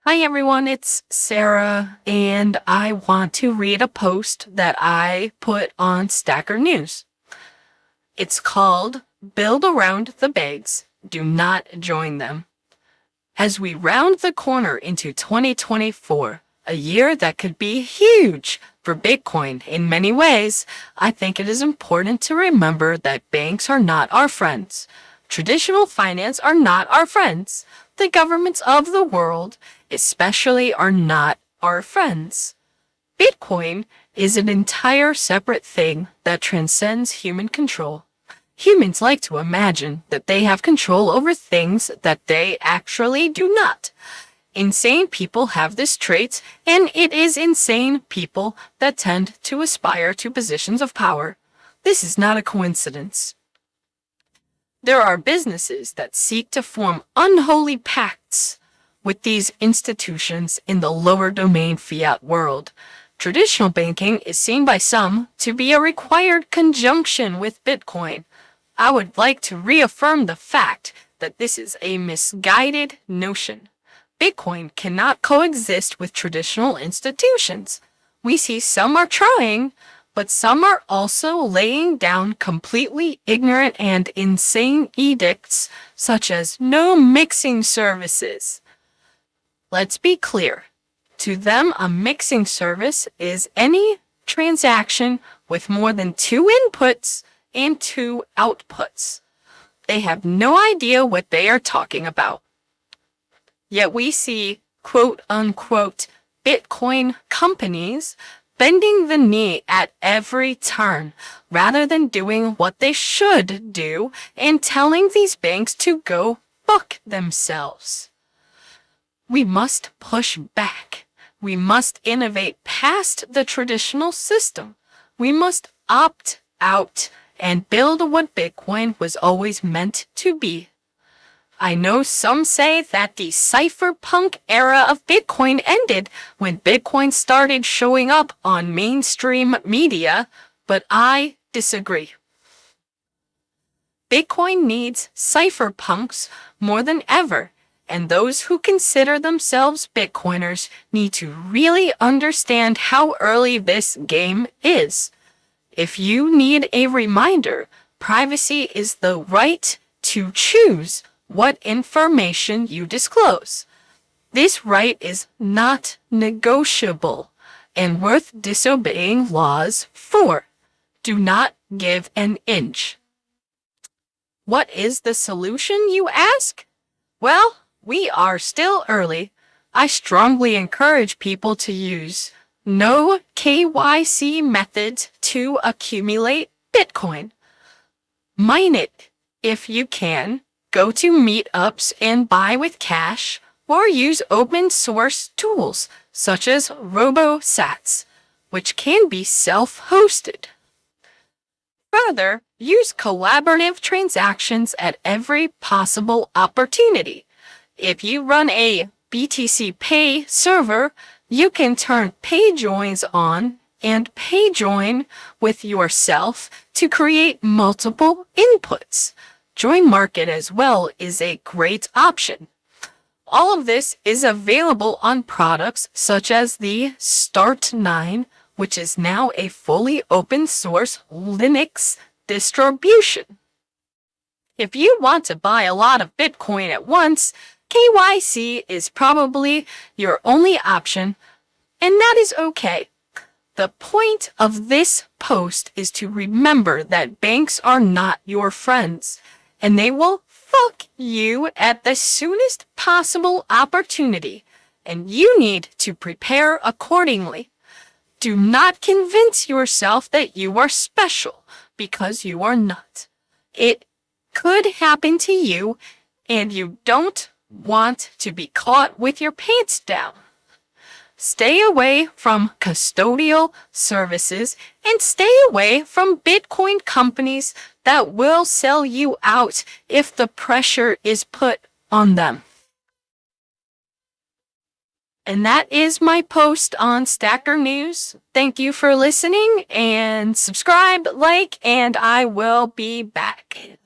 Hi everyone, it's Sarah, and I want to read a post that I put on Stacker News. It's called Build Around the Bags, Do Not Join Them. As we round the corner into 2024, a year that could be huge for Bitcoin in many ways, I think it is important to remember that banks are not our friends. Traditional finance are not our friends. The governments of the world, especially, are not our friends. Bitcoin is an entire separate thing that transcends human control. Humans like to imagine that they have control over things that they actually do not. Insane people have this trait, and it is insane people that tend to aspire to positions of power. This is not a coincidence. There are businesses that seek to form unholy pacts with these institutions in the lower domain fiat world. Traditional banking is seen by some to be a required conjunction with Bitcoin. I would like to reaffirm the fact that this is a misguided notion. Bitcoin cannot coexist with traditional institutions. We see some are trying, but some are also laying down completely ignorant and insane edicts, such as no mixing services. Let's be clear. To them, a mixing service is any transaction with more than 2 inputs and 2 outputs. They have no idea what they are talking about. Yet we see, quote-unquote, Bitcoin companies bending the knee at every turn, rather than doing what they should do and telling these banks to go fuck themselves. We must push back. We must innovate past the traditional system. We must opt out and build what Bitcoin was always meant to be. I know some say that the cypherpunk era of Bitcoin ended when Bitcoin started showing up on mainstream media, but I disagree. Bitcoin needs cypherpunks more than ever, and those who consider themselves Bitcoiners need to really understand how early this game is. If you need a reminder, privacy is the right to choose what information you disclose. This right is not negotiable and worth disobeying laws for. Do not give an inch. What is the solution, you ask? Well, we are still early. I strongly encourage people to use no KYC methods to accumulate Bitcoin. Mine it if you can. Go to meetups and buy with cash, or use open source tools such as RoboSats, which can be self-hosted. Further, use collaborative transactions at every possible opportunity. If you run a BTC Pay server, you can turn pay joins on and pay join with yourself to create multiple inputs. Join Market as well is a great option. All of this is available on products such as the Start9, which is now a fully open source Linux distribution. If you want to buy a lot of Bitcoin at once, KYC is probably your only option, and that is okay. The point of this post is to remember that banks are not your friends, and they will fuck you at the soonest possible opportunity, and you need to prepare accordingly. Do not convince yourself that you are special, because you are not. It could happen to you, and you don't want to be caught with your pants down. Stay away from custodial services and stay away from Bitcoin companies that will sell you out if the pressure is put on them. And that is my post on Stacker News. Thank you for listening, and subscribe, like, and I will be back.